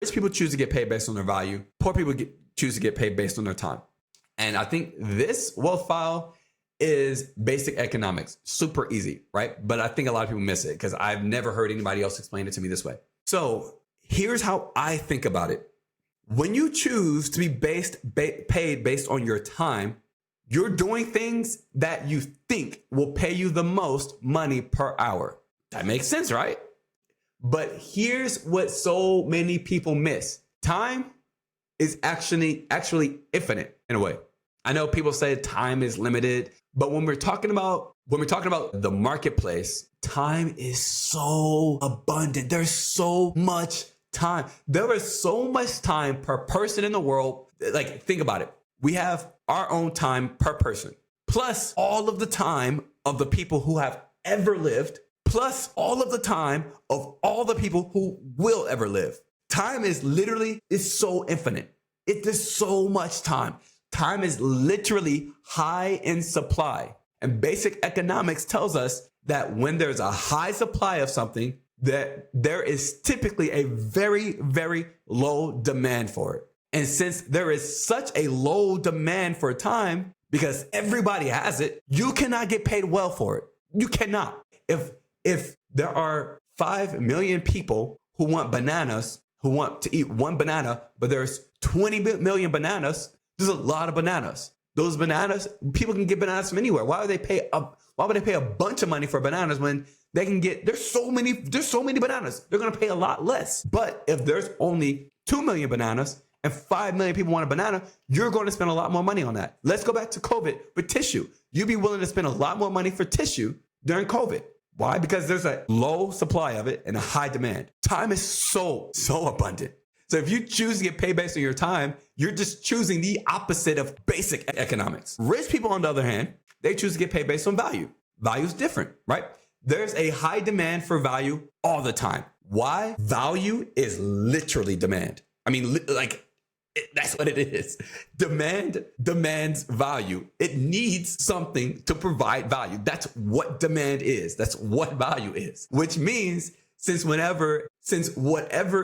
Rich people choose to get paid based on their value. Poor people choose to get paid based on their time. And I think this wealth file is basic economics. Super easy, right? But I think a lot of people miss it because I've never heard anybody else explain it to me this way. So here's how I think about it. When you choose to be paid based on your time, you're doing things that you think will pay you the most money per hour. That makes sense, right? But here's what so many people miss. Time is actually infinite in a way. I know people say time is limited, but when we're talking about the marketplace, time is so abundant. There's so much time. There is so much time per person in the world. Like, think about it. We have our own time per person, plus all of the time of the people who have ever lived, plus all of the time of all the people who will ever live. Time is so infinite. There's so much time. Time is literally high in supply. And basic economics tells us that when there's a high supply of something, that there is typically a very, very low demand for it. And since there is such a low demand for time, because everybody has it, you cannot get paid well for it. You cannot. If there are 5 million people who want bananas, who want to eat one banana, but there's 20 million bananas, there's a lot of bananas. Those bananas, people can get bananas from anywhere. Why would they pay a bunch of money for bananas when they can get, there's so many bananas. They're going to pay a lot less. But if there's only 2 million bananas and 5 million people want a banana, you're going to spend a lot more money on that. Let's go back to COVID with tissue. You'd be willing to spend a lot more money for tissue during COVID. Why? Because there's a low supply of it and a high demand. Time is so abundant. So if you choose to get paid based on your time, you're just choosing the opposite of basic economics. Rich people, on the other hand, they choose to get paid based on value. Value is different, right? There's a high demand for value all the time. Why? Value is literally demand. I mean, that's what it is. Demand demands value. It needs something to provide value. That's what demand is. That's what value is. Which means since whatever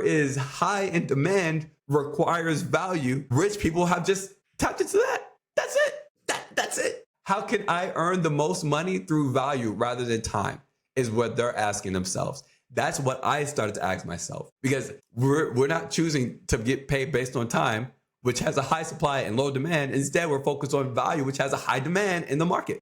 is high in demand requires value, rich people have just tapped into that. That's it. That's it. How can I earn the most money through value rather than time is what they're asking themselves. That's what I started to ask myself, because we're not choosing to get paid based on time, which has a high supply and low demand. Instead, we're focused on value, which has a high demand in the market.